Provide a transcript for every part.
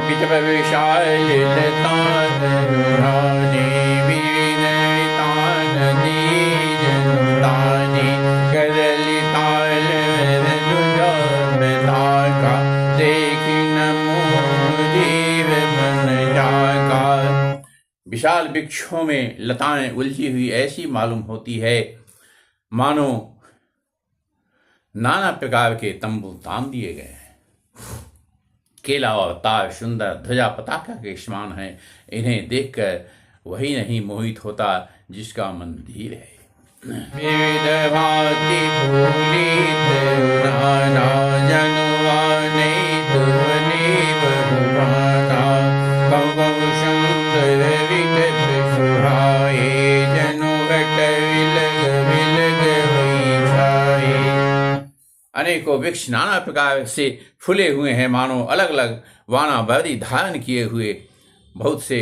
विचप विशाल लतान रानी विविधतान दीजनतानी करली ताल का देखी नमो जीव मन जाका। विशाल वृक्षों में लताएं उलझी हुई ऐसी मालूम होती है मानो नाना प्रकार के तंबू तान दिए गए हैं। केला और तार सुंदर ध्वजा पताका के समान है। इन्हें देखकर वही नहीं मोहित होता जिसका मन धीर है। विविध भांति फूलित नाना जनुआ नहीं तुमने बहुवाना कौ कौ सुंदर विकट सुहाए जनु घट विलग विलग वही छाए। अनेकों वृक्ष नाना प्रकार से फूले हुए हैं मानो अलग अलग वाना बहरी धारण किए हुए बहुत से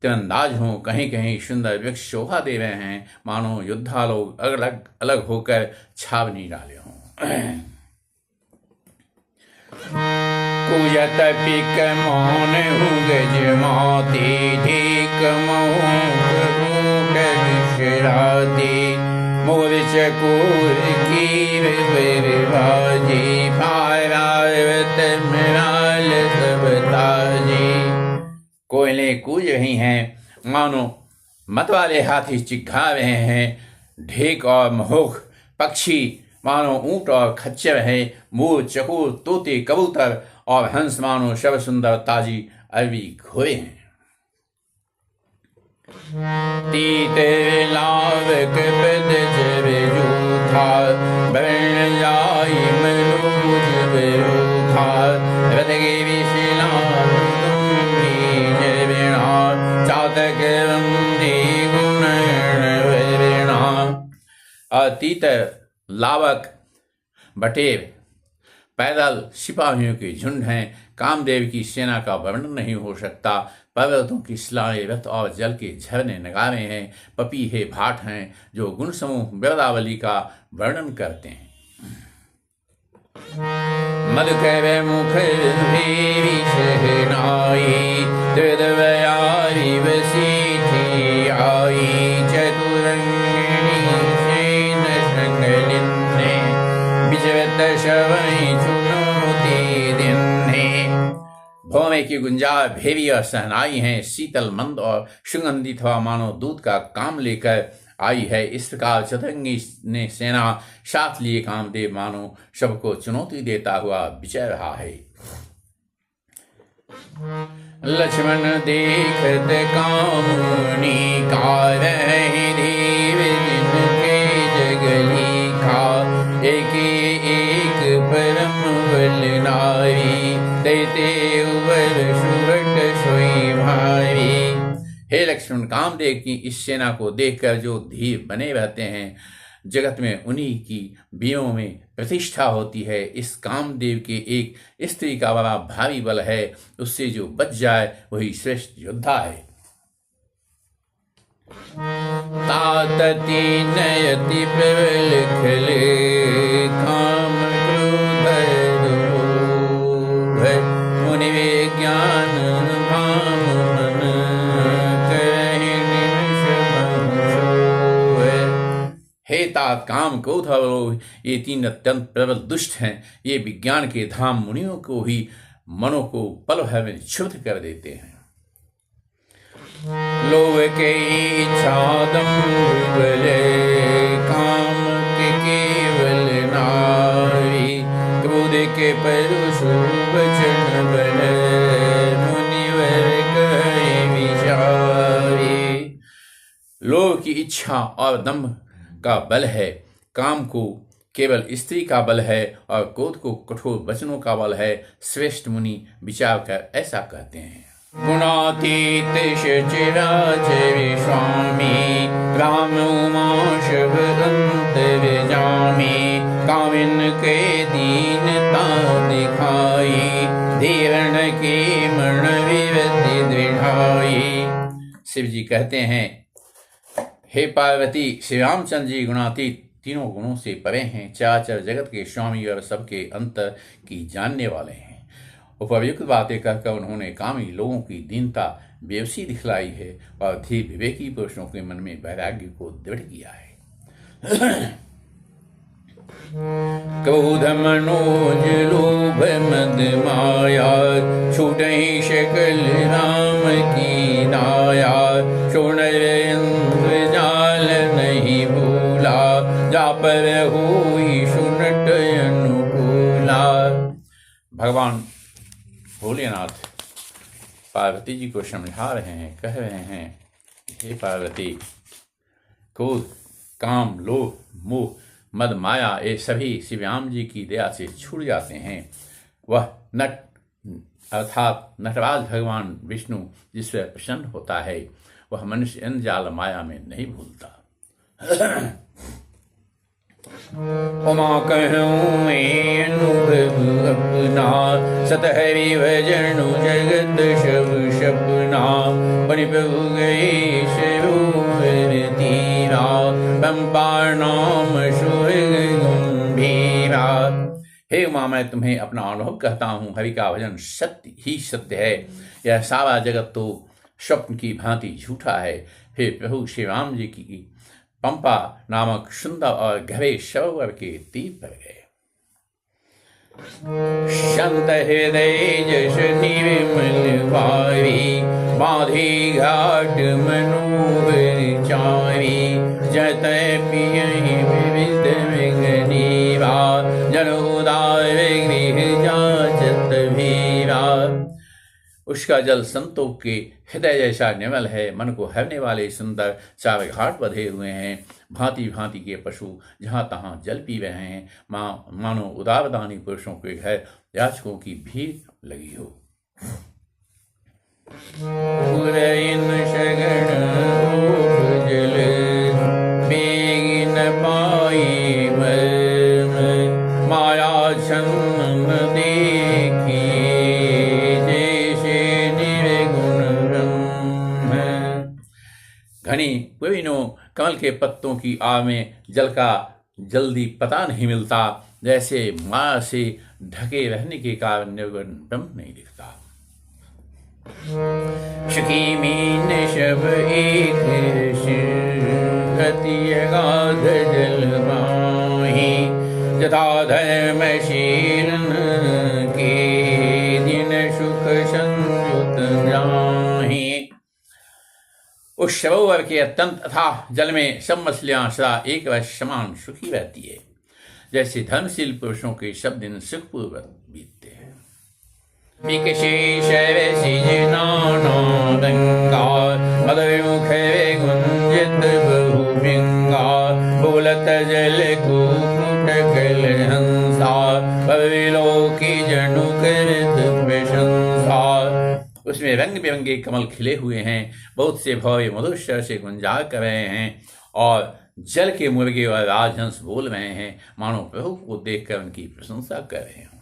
तीरंदाज हों। कहीं कहीं सुंदर वृक्ष शोभा दे रहे हैं मानो योद्धा लोग अलग अलग होकर छावनी डाले हों। कुजत पिक मौन गज माती ढीक मऊराती मोर चकोर कीर बरबाजी फारावत मराल सब ताजी। कोयले कूज रही हैं मानो मतवाले हाथी चिघा रहे हैं। ढेक और महोख पक्षी मानो ऊंट और खच्चर है। मोर चकोर तोते कबूतर और हंस मानो शब सुंदर ताजी अरबी घोड़े हैं। तीत लावक पद जब जूथा बन जाई मनोज बरूथा रथ के विशिला चातक वंदे गुण वरणा। अतीत लावक बटेर पैदल सिपाहियों के झुंड हैं। कामदेव की सेना का वर्णन नहीं हो सकता। पर्वतों की शिलाएं रथ और जल के झरने नगारे हैं। पपीहे भाट हैं जो गुण समूह वृंदावली का वर्णन करते हैं। मधुकर मुख भेरी शहनाई हृदयारी वसीठी आई चतुरंगिणी सेन संगलिन्ने विजवत शवई चुनौती दिन्ने। भौमे की गुंजार भेरी और सहनाई हैं। शीतल मंद और सुगंधित हवा मानो दूध का काम लेकर आई है। इस प्रकार चतुरंगी ने सेना साथ लिए कामदेव मानो सबको चुनौती देता हुआ विचर रहा है। लक्ष्मण देखत कामुनी कारहि धीर जिनके जगली खा एक एक परम बल नारी दैते उबर सुभट सोई भारी। हे लक्ष्मण, कामदेव की इस सेना को देखकर जो धीर बने रहते हैं जगत में उन्हीं की वीरों में प्रतिष्ठा होती है। इस कामदेव के एक स्त्री का बड़ा भारी बल है। उससे जो बच जाए वही श्रेष्ठ योद्धा है। तातति नयति प्रबल खले काम क्रोध मुनि विज्ञान भाम मन हे तात काम क्रोध और ये तीन अत्यंत प्रबल दुष्ट हैं। ये विज्ञान के धाम मुनियों को ही मनों को पल भर में क्षुब्ध कर देते हैं। लोभ के इच्छा दंभ काम के केवल नारी क्रोध के परुष वचन बल मुनिवर कहे विचारी। लोभ की इच्छा और दंभ का बल है। काम को केवल स्त्री का बल है और क्रोध को कठोर वचनों का बल है। श्रेष्ठ मुनि विचार कर ऐसा कहते हैं। गुणातीत शचिराज स्वामी राम उमा शब्दंत जामी कामिन के दीनता दिखाई धीरण के मण विवति दृढ़ाई। शिव जी कहते हैं, हे पार्वती, श्री रामचंद्र जी गुणातीत तीनों गुणों से परे हैं। चराचर जगत के स्वामी और सबके अंतर की जानने वाले हैं। उपयुक्त बातें कहकर उन्होंने कामी लोगों की दीनता बेबसी दिखलाई है और धीर विवेकी पुरुषों के मन में वैराग्य को दृढ़ किया है। क्रोध मनोज लोभ मद माया, छूटहि शकल राम की नाया। सुन इंद्र जाल नहीं भूला, जा पर हुई सुनट अनुकूला। भगवान भोलेनाथ पार्वती जी को समझा रहे हैं, कह रहे हैं, हे पार्वती, क्रोध, काम, लोभ, मोह, मद, माया ये सभी शिवराम जी की दया से छूट जाते हैं। वह नट अर्थात नटराज भगवान विष्णु जिससे प्रसन्न होता है, वह मनुष्य इन जाल माया में नहीं भूलता। उमा कहूँ मैं अनुभव अपना, सतहरि भजन जगत सब सपना। बनि प्रभु गए तीरा, पंपा नाम सुर गंभीरा। हे उमा, मैं तुम्हें अपना अनुभव कहता हूँ, हरि का भजन सत्य ही सत्य है। यह सारा जगत तो स्वप्न की भांति झूठा है। हे प्रभु श्री राम जी की पंपा नामक सुंदर और गहरे सरोवर के तीर पर गए। शांत हृदय जस निर्मल वारी, बांधी घाट मनोहर चारी। जत पियहि विविध गरीबा, जन उदार गृह जाचत भीरा। उसका जल संतों के हृदय जैसा निर्मल है, मन को हरने वाले सुंदर चार घाट बधे हुए हैं। भांति भांति के पशु जहाँ तहाँ जल पी रहे हैं, मानो उदारदानी पुरुषों के घर याचकों की भीड़ लगी हो। बेगिन पाई माया छन्न देखी, घनी विभिन्नों कमल के पत्तों की आड़ में जल का जल्दी पता नहीं मिलता, जैसे माया से ढके रहने के कारण निर्गुण ब्रह्म नहीं दिखता। सखी मीन शब एक गति अगाध जल माही, यथा धर्मशील के दिन सुख संयुत जाहि। उस सरोवर के अत्यंत अथाह जल में सब मछलियां सदा एक व समान सुखी रहती है, जैसे धर्मशील पुरुषों के सब दिन सुखपूर्वक बीतते हैं। गुंजित बहुबिंगा, बोलत जल को कल हंसा। की जनु करत प्रशंसा। उसमें रंग बिरंगे कमल खिले हुए हैं, बहुत से भव्य मधुर स्वर से गुंजार कर रहे हैं और जल के मुर्गे और राजहंस बोल रहे हैं, मानो प्रभु को देखकर उनकी प्रशंसा कर रहे हैं।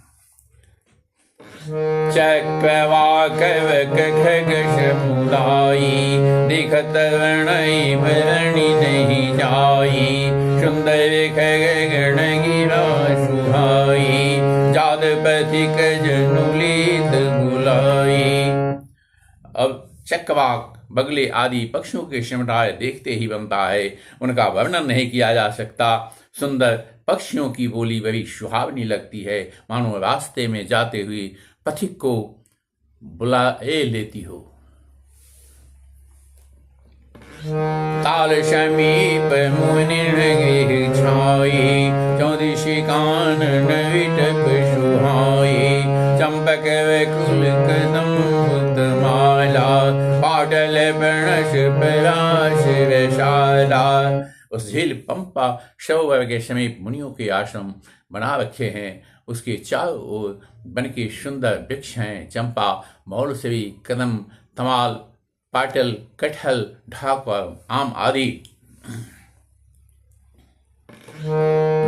चक्रवाक खग समुदायी, दिखत वर्णई भरणी नहीं जाई। सुंदर खग गण गिरा सुहाई, जादपति जनुलित बुलाई। अब चक्रवाक बगले आदि पक्षियों के समुदाय देखते ही बनता है, उनका वर्णन नहीं किया जा सकता। सुंदर पक्षियों की बोली बड़ी सुहावनी लगती है, मानो रास्ते में जाते हुए पथिक को बुलाए लेती हो। ताल समीप मुनि गृह छाई, चौदिशी कानन विटप सुहाई। चंपक कुल कदम माला, पाटल प्रणश पराश रसाला। उस झील पंपा सरोवर के समीप मुनियों के आश्रम बना रखे हैं। उसके चारों ओर वन के सुंदर वृक्ष हैं, चंपा, मौलसरी, कदम, तमाल, पाटल, कटहल, ढाक और आम आदि।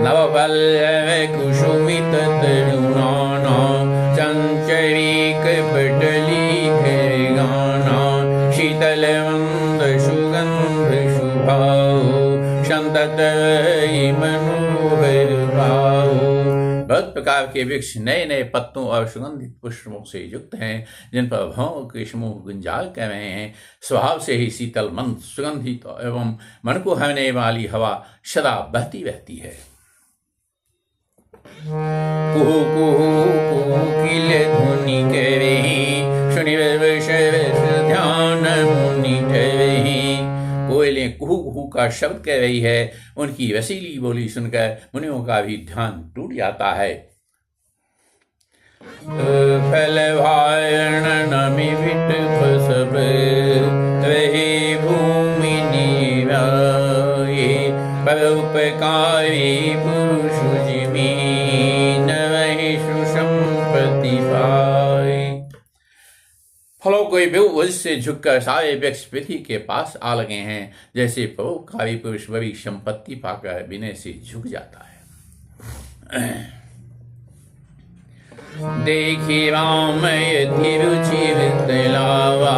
नवपल्लव कुसुमित तरुणाना, चंचरीक पटली गाना। शीतल मंद सुगंध सुभाओ, संतत मनोहर भाव। बहुत प्रकार के वृक्ष नए नए पत्तों और सुगंधित पुष्पों से युक्त हैं, जिन पर भौं के समूह गुंजाल कर रहे हैं। स्वभाव से ही शीतल, मंद, सुगंधित एवं मन को हरने वाली हवा सदा बहती रहती है। कुहू कुहू कोकिल ध्वनि करहि, सुनि ध्यान मुनि ठहरहि। कोयलें कुहू कुहू का शब्द कह रही है। उनकी रसीली बोली सुनकर मुनियों का भी ध्यान टूट जाता है। फल भारण नमि विट सब, रहे भूमि निराये। परोपकारी पुरुष जिमि, नवहि सुसंपत्ति पाए। फलों कोई बेवजह से झुककर सारे वृक्ष पृथ्वी के पास आ लगे हैं, जैसे परोपकारी पुरुष बड़ी संपत्ति पाकर विनय से झुक जाता है। देखी राम यति रुचि लावा,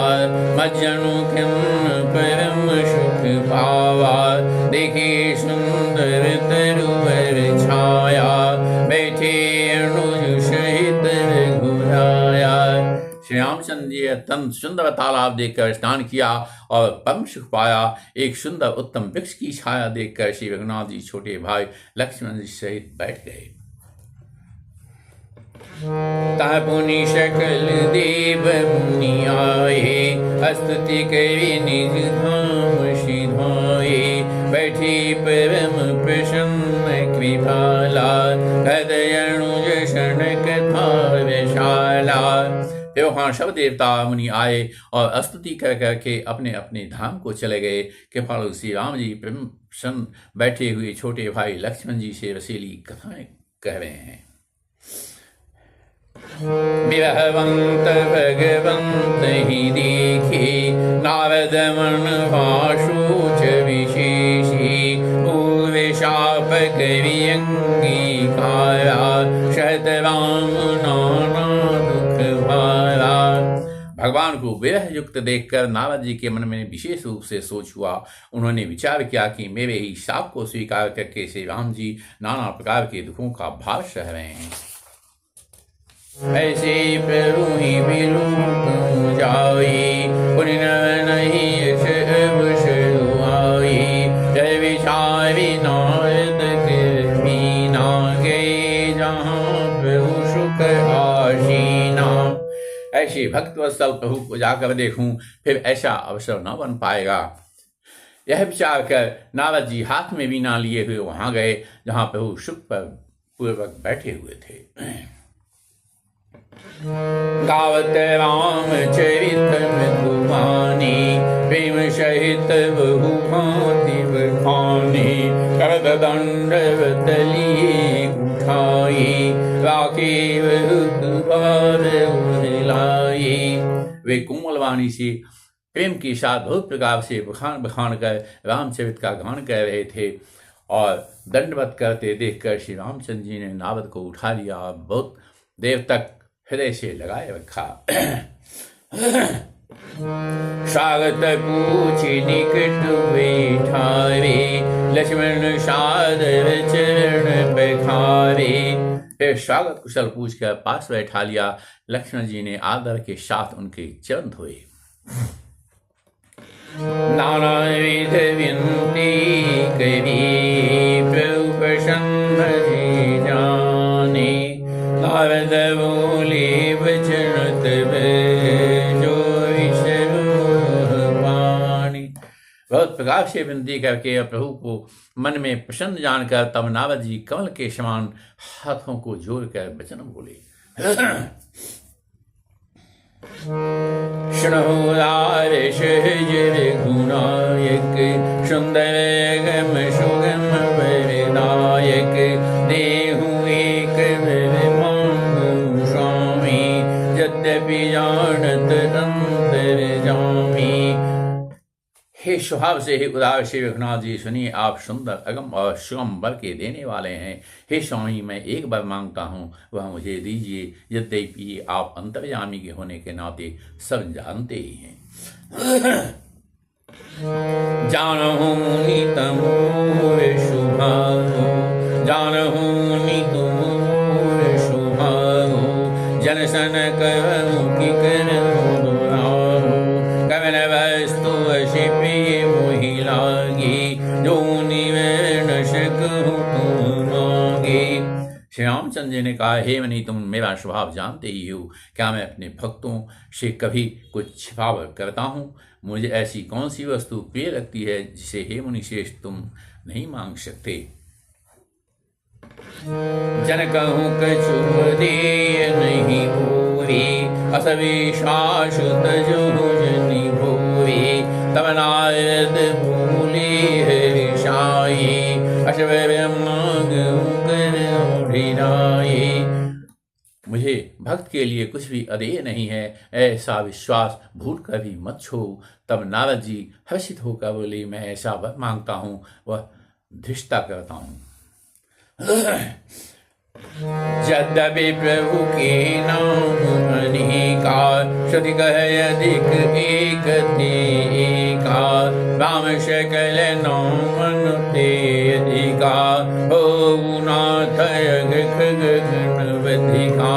मज्जनु परम सुख पावा। देखी सुंदर तरुवर छाया, बैठे अनुज सहित रघुराया। श्री रामचंद्र जी अत्यंत सुंदर तालाब देखकर स्नान किया और परम सुख पाया। एक सुंदर उत्तम वृक्ष की छाया देखकर श्री रघुनाथ जी छोटे भाई लक्ष्मण जी सहित बैठ गए। ता पुनि सकल देव मुनि आए, स्तुति करि निज धाम सिधाए। बैठी परम प्रसन्न कृपाला, हृदय अनुज सन कथा विशाला। फिर वहाँ सब देवता मुनि आए और स्तुति कर करके अपने अपने धाम को चले गए। कृपालु श्री राम जी प्रसन्न बैठे हुए छोटे भाई लक्ष्मण जी से रसीली कथाएं कह रहे हैं। विरहवंत भगवंत ही देखे, नारद मन भाषोच विशेषी। पूर्व शाप करि अंगीकारा, शत राम नाना दुख भारा। भगवान को विरह युक्त देखकर नारद जी के मन में विशेष रूप से सोच हुआ। उन्होंने विचार किया कि मेरे ही शाप को स्वीकार करके श्री राम जी नाना प्रकार के दुखों का भार सह रहे हैं। ऐसे प्रभु ही विरूप जाई, पुनि नहीं अवसर आई। जय विचारी नारद के मीना, गए जहाँ प्रभु सुख आसीना। ऐसे भक्त वत्सल प्रभु को जाकर देखूं, फिर ऐसा अवसर न बन पाएगा। यह विचार कर नारद जी हाथ में वीणा लिए हुए वहां गए, जहां प्रभु सुख पर पूर्वक बैठे हुए थे। गावत राम चरित मधुबानी, प्रेम सहित बहु भांति बखानी। करत दंडवत लिए उठाई, राखे बहुत बार उहिलाई। वे कोमल वाणी से प्रेम के साथ बहुत प्रकार से बखान बखान कर रामचरित का गान कर रहे थे और दंडवत करते देखकर श्री रामचंद्र जी ने नारद को उठा लिया और बहुत देर तक हृदय से लगाए रखा। स्वागत पूछी निकट बैठारे, लक्ष्मण सादर चरण पखारे। फिर स्वागत कुशल पूछकर पास बैठा लिया। लक्ष्मण जी ने आदर के साथ उनके चरण धोए। नाना विध विनती करी, प्रभु प्रसन्न जी जाने। नारद बोले वचन तब, जो विषय बहुत प्रकार से विनती करके प्रभु को मन में प्रसन्न जानकर तब नारद जी कमल के समान हाथों को जोड़कर वचन बोले। सहज रघुनायक, सुंदर गम सुगम वरदायक। देहु एक मांगू स्वामी, यद्यपि जानत अंतर जामी। हे स्वभाव से ही उदार श्री रघुनाथ जी, सुनिए, आप सुंदर अगम और सुगम वर के देने वाले हैं। हे स्वामी, मैं एक वर मांगता हूँ, वह मुझे दीजिए। यद्यपि आप अंतर्यामी के होने के नाते सब जानते ही हैं। जानहु नितम शुभांगो, जानहु नितम रामचंद्र जी ने कहा, हे मुनि, तुम मेरा स्वभाव जानते ही हो। क्या मैं अपने भक्तों से कभी कुछ छिपाव करता हूँ? मुझे ऐसी कौन सी वस्तु प्रिय लगती है जिसे हे मुनि श्रेष्ठ तुम नहीं मांग सकते? जन कहूँ कछु दे नहीं भूरी, असविश्वास तजो जनि भूरी। तब नारद भूले हरिषाई, अश्व मुझे भक्त के लिए कुछ भी अदेय नहीं है, ऐसा विश्वास भूल कर भी मत छो। तब नारद जी हर्षित होकर बोले, मैं ऐसा वर मांगता हूँ, वह धृष्टता करता हूँ। यद्यपि प्रभु के नाम अनेका, श्रुति कहे अधिक एक एका। राम सकल नाम अनुते अधिका, हो नाथ गगनवधिका।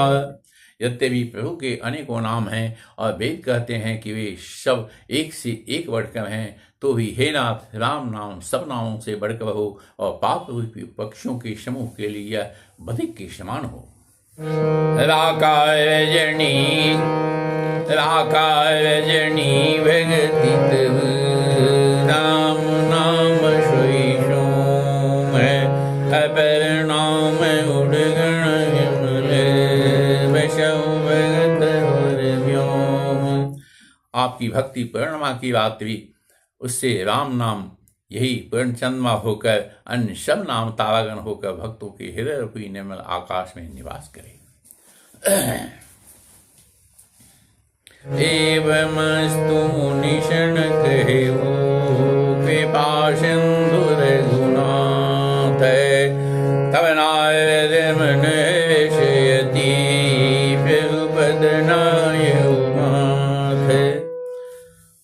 यद्यपि प्रभु के अनेकों नाम हैं और वेद कहते हैं कि वे सब एक से एक बढ़कर हैं, तो भी हे नाथ, राम नाम सब नामों से बढ़कर हो और पाप रूपी पक्षियों के समूह के लिए यह बधिक के समान हो। राकार जनी भगति राम नाम सोई सोम, अपर नाम उड़गण व्योम। आपकी भक्ति पूर्णिमा की रात्रि, उससे राम नाम यही पूर्णचंद्रमा होकर अन्य सब नाम तारागण होकर भक्तों के हृदय रूपी निर्मल आकाश में निवास करे। एवमस्तु निषण कहे कृपा सिंधु रघुनाथ, तब नारद मन विषयति प्रभुपद नाय उमाथ।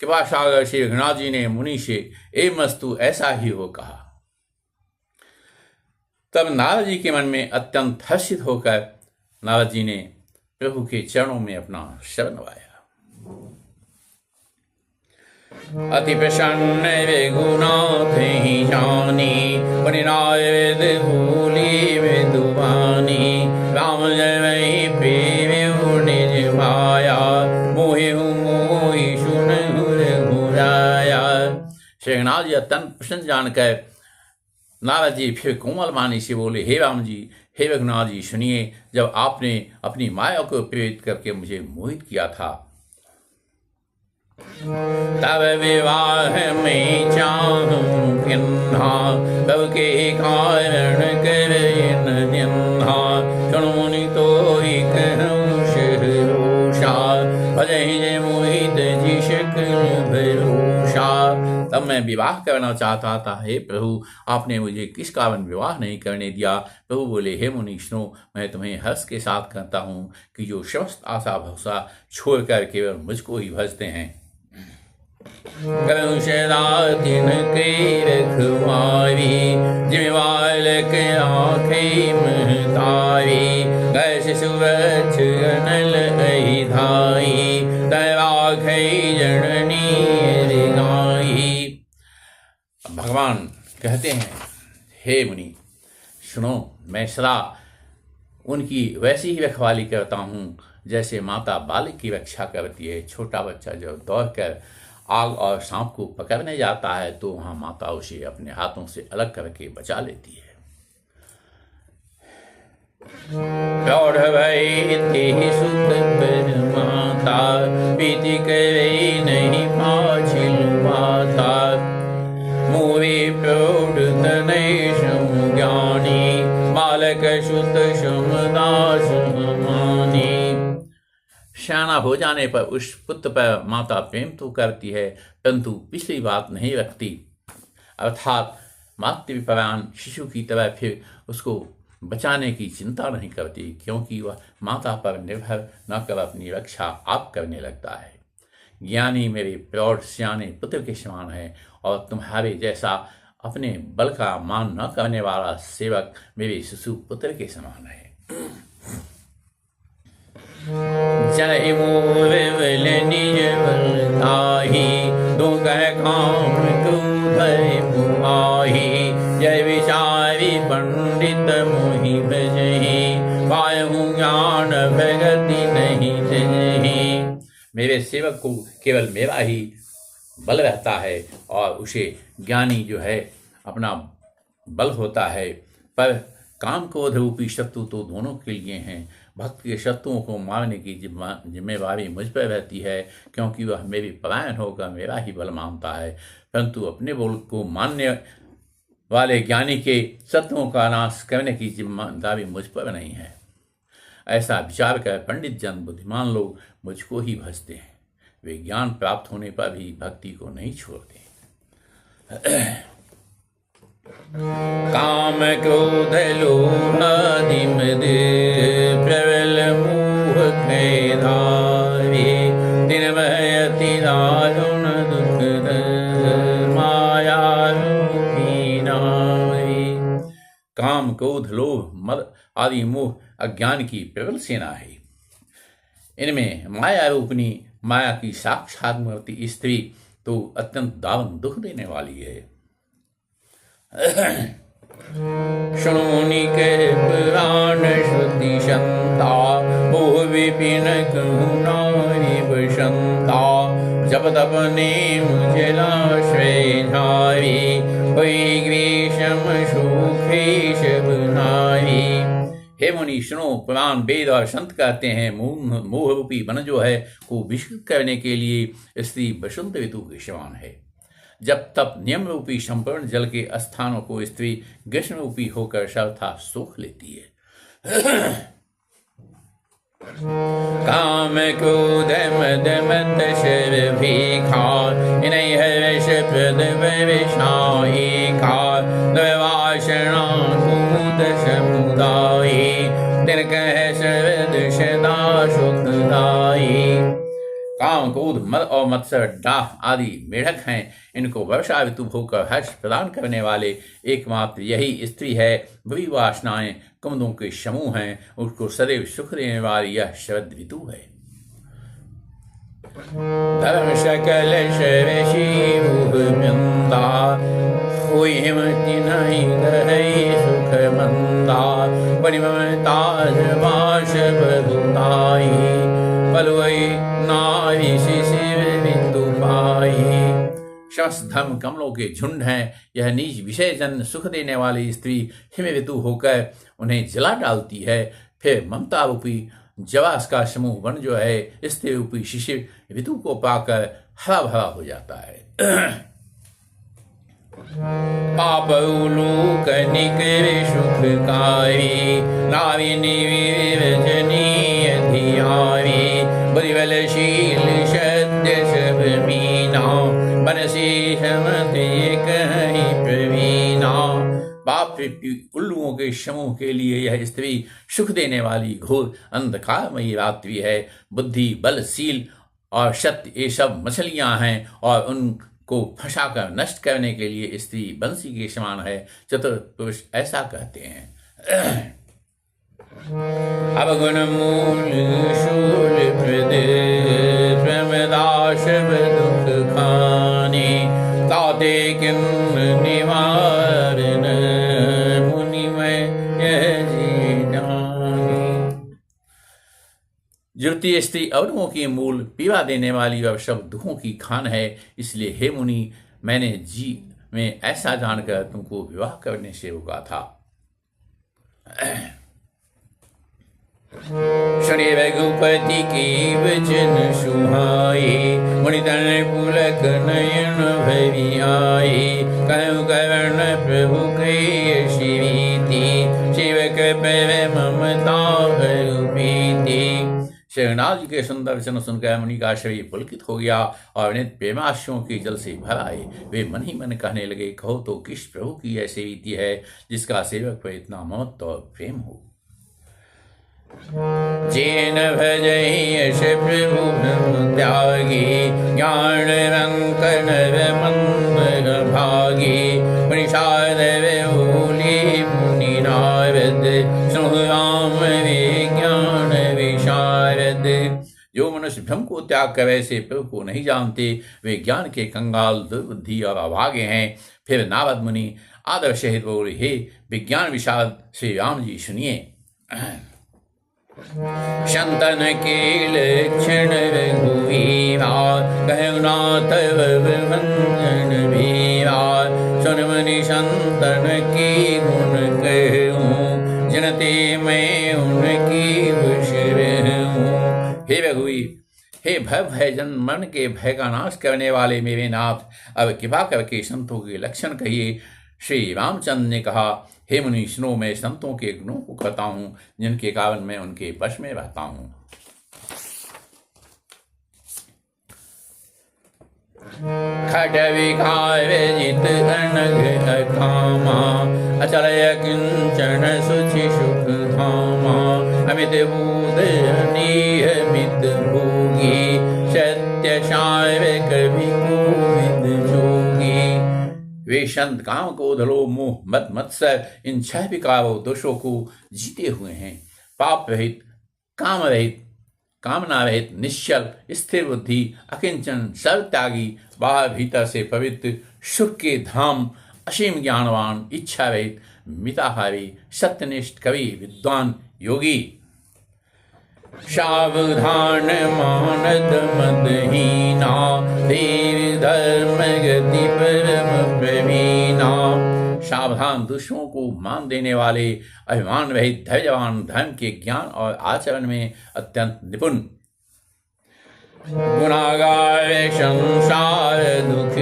कृपा सागर श्री रघुनाथ जी ने मुनि से एवमस्तु ऐसा ही हो कहा। तब नारद जी के मन में अत्यंत हर्षित होकर नारद जी ने प्रभु के चरणों में अपना शरण नवाया। अति प्रसन्न रघुनाथ ही जानी, मुनि नारद भूली विदुवानी। राम जय प्रेम निज भाया, मोहि मोहि सुन रघुराया। श्री रघुनाथ जी अत्यंत प्रसन्न जानकर नारद जी फिर कोमल वाणी से बोले, हे राम जी, हे रघुनाथ जी, सुनिए, जब आपने अपनी माया को प्रेरित करके मुझे मोहित किया था, तब विवाह में चाहूं किन्हा, तब के कारण करें निन्हा। सुनो तो ही कहूं सहरोषा, भजहि जय मोहित जी सकल भरोषा। तब मैं विवाह करना चाहता था, हे प्रभु, आपने मुझे किस कारण विवाह नहीं करने दिया? प्रभु बोले, हे मुनि सुनो, मैं तुम्हें हर्ष के साथ कहता हूँ कि जो समस्त आशा भरोसा छोड़कर केवल मुझको ही भजते हैं, दिन के रखवारी, जिम्मेवार के आँखें महतारी। कैसे सुरक्ष अनल अहिधाई, तैराखई जननी रिगाई। भगवान कहते हैं, हे मुनि सुनो, मैं सदा उनकी वैसी ही रखवाली करता हूँ जैसे माता बालक की रक्षा करती है। छोटा बच्चा जब दौड़कर आग और सांप को पकड़ने जाता है तो वहाँ माता उसे अपने हाथों से अलग करके बचा लेती है। प्रौढ़ भई सुत पर माता, प्रीति करे नहीं पाछिल माता। मोरे प्रौढ़ तनय ज्ञानी, बालक सुत समदास मानी। श्याना हो जाने पर उस पुत्र पर माता प्रेम तो करती है, परंतु पिछली बात नहीं रखती, अर्थात मातृपरायण शिशु की तरह फिर उसको बचाने की चिंता नहीं करती, क्योंकि वह माता पर निर्भर न कर अपनी रक्षा आप करने लगता है। ज्ञानी मेरे प्रौढ़ सियाने पुत्र के समान है, और तुम्हारे जैसा अपने बल का मान न करने वाला सेवक मेरे शिशु पुत्र के समान है। जय मोर निज बलताही, दुगह काम भय मुआही। जय विचारी पंडित मोहि भजहि, मेरे सेवक को केवल मेरा ही बल रहता है और उसे ज्ञानी जो है अपना बल होता है। पर काम क्रोध रूपी शत्रु तो दोनों के लिए हैं। भक्त के शत्रुओं को मारने की जिम्मेवारी मुझ पर रहती है, क्योंकि वह मेरी परायण होकर मेरा ही बल मानता है। परंतु अपने बल को मानने वाले ज्ञानी के शत्रुओं का नाश करने की जिम्मेदारी मुझ पर नहीं है। ऐसा विचार कर पंडित जन बुद्धिमान लोग मुझको ही भजते हैं। वे ज्ञान प्राप्त होने पर भी भक्ति को नहीं छोड़ते। काम क्रोध लोभ आदि मद प्रबल मोह धारे दिन भय अति दारुण दुख माया रूपी नारी। काम क्रोध लोभ मद आदि मोह अज्ञान की प्रबल सेना है। इनमें माया रूपनी माया की साक्षात मूर्ति स्त्री तो अत्यंत दारुण दुख देने वाली है। शृणोनि के पुराण श्रुति संता मोह विपिन नारी बसंता जब तब नेम जलाश्रय धारी हुई ग्रीष्म सुखेश नारी। हे मुनि सुनो, पुराण वेद और संत कहते हैं मोह रूपी वन जो है को विषित करने के लिए स्त्री बसंत ऋतु के समान है। जब तब नियम रूपी संपूर्ण जल के स्थानों को स्त्री ग्रीष्म रूपी होकर सर्वथा सोख लेती है। काम क्रोध मद मत शर भीखा इन्हीं हर्ष प्रद विषाई कार दवाषणा कूद समुदायी दिन कह सर्वद सदा सुखदायी। काम क्रोध मद और मत्सर डाह आदि मेढक हैं। इनको वर्षा ऋतु होकर हर्ष प्रदान करने वाले एकमात्र यही स्त्री है। बुरी वासनाएं कुमुदों के समूह हैं, उसको सदैव सुख देने वाली यह शरद ऋतु है। धर्म सकल शरशी मुहमंदा कोई हिमति नहीं दही सुख मंदा परिमता वाश बलुदाई पलवई नारी शिशिर बिंदु पाई। समस्त धर्म कमलों के झुंड हैं। यह नीच विषय जन सुख देने वाली स्त्री हिम ऋतु होकर उन्हें जला डालती है। फिर ममता रूपी जवास का समूह वन जो है स्त्री रूपी शिशिर ऋतु को पाकर हरा भरा हो जाता है। पाप उलूक निकर सुखकारी नाविनी विरजनीय धियारी बलिबलशील सत्य सब मीना बनसी समति कहीं प्रवीणा। पाप उल्लुओं के समूह के लिए यह स्त्री सुख देने वाली घोर अंधकारमयी रात्रि है। बुद्धि बलशील और सत्य ये सब मछलियां हैं और उनको फंसाकर नष्ट करने के लिए स्त्री बंसी के समान है। चतुर पुरुष ऐसा कहते हैं। अवगुण मूल शूल प्रद प्रमदाश दुख खाने ताते किन्न निवारण मुनिमय जुड़ती स्त्री अवनुओं की मूल पीवा देने वाली और सब दुखों की खान है। इसलिए हे मुनि, मैंने जी में ऐसा जानकर तुमको विवाह करने से रोका था। शनि रघुपति की वचन सुहाए मुनितन पुलक नयन भरी आए कहु कर्ण प्रभु के शिवीति शिवक पर ममता प्रीति। शेखनाथ जी के सुंदर वचन सुनकर मुनि का शरीर पुलकित हो गया और नित्य प्रेमाश्रुओं के जल से भर आए। वे मन ही मन कहने लगे, कहो तो किस प्रभु की ऐसी रीति है जिसका सेवक पर इतना ममत्व और प्रेम हो। जेन भजहि यश प्रभु ब्रह्म त्यागी ज्ञान रंक नर मंद भागी निषाद भूलि मुनि नारद सुनु राम विज्ञान विशारद। जो मनुष्य भ्रम को त्याग कर ऐसे प्रभु को नहीं जानते वे ज्ञान के कंगाल दुर्बुद्धि और अभागे हैं। फिर नारद मुनि आदर सहित बोले, हे विज्ञान विशारद श्री राम जी सुनिए। संतन के लक्षण रघुवीरा, कहु नाथ भंजन भीरा। सुन मुनि संतन की गुण कहूँ, जनते मैं उनकी वश रहूँ। हे रघुवीर, हे भय भयजन मन के भय का नाश करने वाले मेरे नाथ, अब कृपा करके संतों के लक्षण कहिए। श्री रामचंद्र ने कहा, हे मुनि सुनो, मैं संतों के गुणों को कहता हूँ, जिनके कारण मैं उनके वश में रहता हूँ। खट विकार जित अनघ अकामा, अचल किंचन सुचि सुख धामा। अमित बूध नियमित भोगी, सत्य सार कवि कोविद जोगी। वे संत काम को धलो मोह मत मत्सर इन 6 विकारों दोषों को जीते हुए हैं। पाप रहित, काम रहित, कामना रहित, निश्चल, स्थिर बुद्धि, अकिंचन, सर्व त्यागी, बाहर भीतर से पवित्र, सुख के धाम, असीम ज्ञानवान, इच्छा रहित, मिताहारी, सत्यनिष्ठ, कवि, विद्वान, योगी। सावधान मानद मदहीना, देव धर्म गति परम प्रवीणा। सावधान, दूसरों को मान देने वाले, अभिमान रहित, धैर्यवान, धर्म के ज्ञान और आचरण में अत्यंत निपुण। गुणागार संसार दुख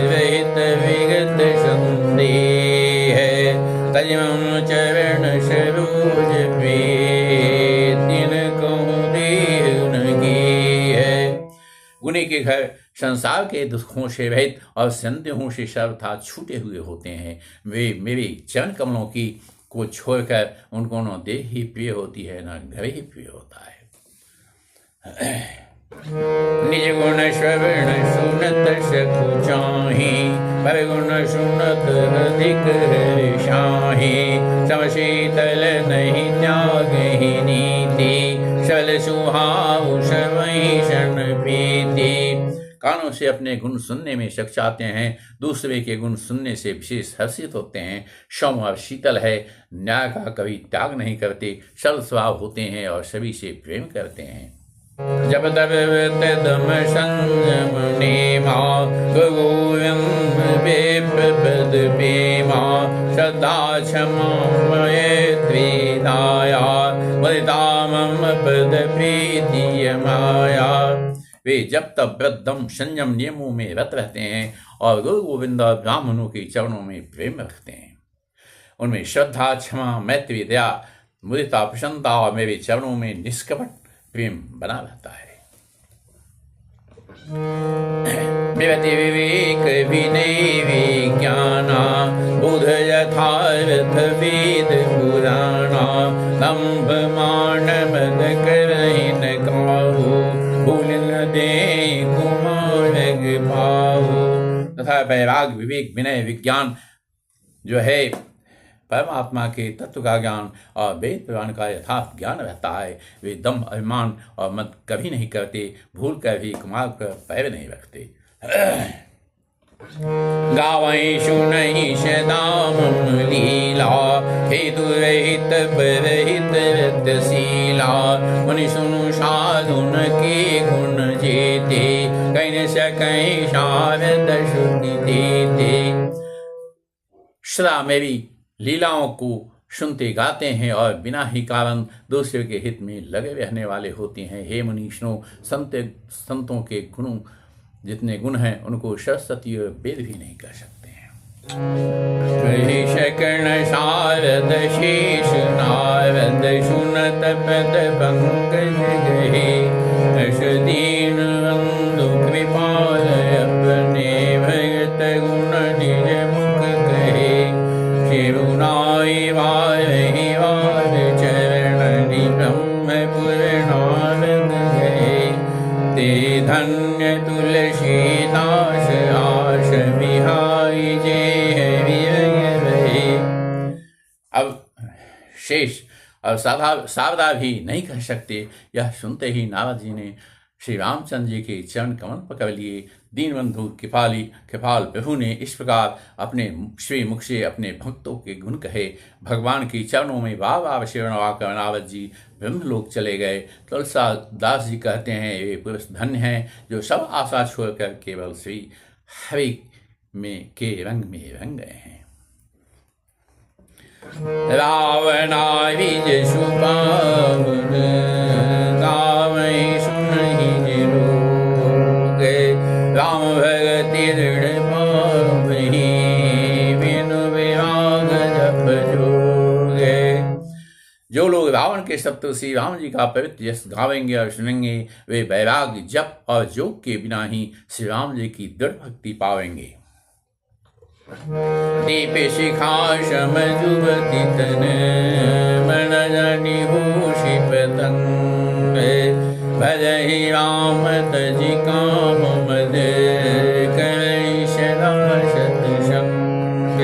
रहित, विगत संदेह। तजमम चरण सरोज पे, गुने के घर संसार के दुखों से रहित और संदेहों से सर्वथा छूटे हुए होते हैं। वे मेरे चरण कमलों की को छोड़कर उनको न देह ही प्रिय होती है, न घर ही प्रिय होता है। निज गुण श्रवण सुनत सकु चाहि, पर गुण सुनत अधिक हर्षाहि। सम शीतल नहीं त्यागहि नीति, सल सुहाऊ सबहि सन प्रीति। कानों से अपने गुण सुनने में चकचाते हैं, दूसरे के गुण सुनने से विशेष हर्षित होते हैं। सौम और शीतल है, न्याय का कभी त्याग नहीं करते, सरल स्वभाव होते हैं और सभी से प्रेम करते हैं। जब तब दम संयम नेमा, गोविंद बेपद प्रेमा। श्रद्धा क्षमा मैत्री दया, मुदिता मम पद प्रीति माया। वे जब तब व्रत दम संयम नियमों में रत रहते हैं और गुरु गोविंद और ब्राह्मणों के चरणों में प्रेम रखते हैं। उनमें श्रद्धा, क्षमा, मैत्री, दया, मुदिता, प्रसन्नता और मेरे चरणों में निष्कपट प्रेम बना रहता है। विवेक विवेक विनय विज्ञाना, बुध यथार्थ वेद पुराणा। दंभ मान मद करहि न काहू, भूल न दे कुमार पाहू। तथा वैराग, विवेक, विनय, विज्ञान जो है परमात्मा के तत्व का ज्ञान और वेद पुराण का यथार्थ ज्ञान रहता है। वे दम, अभिमान और मत कभी नहीं करते, भूल कर भी कुमार पर पैर नहीं रखते। गावई सुनई सदा मम लीला, हेतु रहित परहित रतशीला। मुनि सुनु साधुन के गुण जेते, कहीं सकई शारद शुद्धि देते। सदा मेरी लीलाओं को सुनते गाते हैं और बिना ही कारण दूसरे के हित में लगे रहने वाले होते हैं। हे मुनीषों, संतों के गुणों जितने गुण हैं उनको सरस्वती और वेद भी नहीं कर सकते हैं। शकण शारद शेष नारद, सुनत पद पंकज गहे। अश दीन बंधु कृपाल, अपने भगत गुण निज मुख कहे। शिवनाई वाहि वार चरणि, ब्रह्मपुर नारद गए। ते धन्य तुलसीदास, आश विहाई जे विरय रहे। अब शेष और शारदा भी नहीं कह सकते। यह सुनते ही नारद जी ने श्री रामचंद्र जी के चरण कमल पकड़ लिए। दीनबंधु कृपाल प्रभु ने इस प्रकार अपने श्री मुख से अपने भक्तों के गुण कहे। भगवान के चरणों में बार बार सेवन कर नारद जी ब्रह्मलोक चले गए। तुलसीदास जी कहते हैं, वे पुरुष धन्य हैं जो सब आशा छोड़कर केवल श्री हरि के रंग में रंग गए हैं। रावणाविज सुपावन राम भगति दृढ़ पावहि बिनु विराग जप जोगे। जो लोग रावण के शत्रु श्री राम जी का पवित्र यश गावेंगे और सुनेंगे, वे वैराग्य जप और योग के बिना ही श्री राम जी की दृढ़ भक्ति पावेंगे। दीप शिखा शम जुबति तन मन जनि होषि पतंग भजहि राम तजि काम मद करई सदा सतसंग।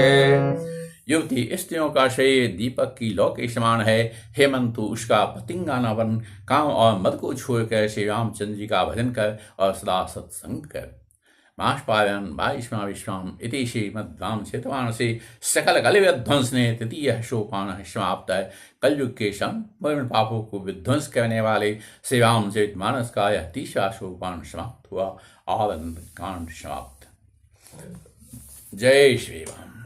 युवती स्त्रियों का शरीर दीपक की लौ के समान है। हेमंतु उसका पतिंगाना बन काम और मद को छोड़कर श्री रामचंद्र जी का भजन कर और सदा सत्संग कर। मासपायन वायुष्मा विश्वाम इति श्रीमद्रामचरितमानसे सकल कलिविध्वंस ने तृतीय सोपान समाप्त है। कलयुग के संपूर्ण पापों को विध्वंस करने वाले श्री रामचरितमानस का यह तीसरा सोपान समाप्त हुआ। आनंद कांड समाप्त। जय श्री राम।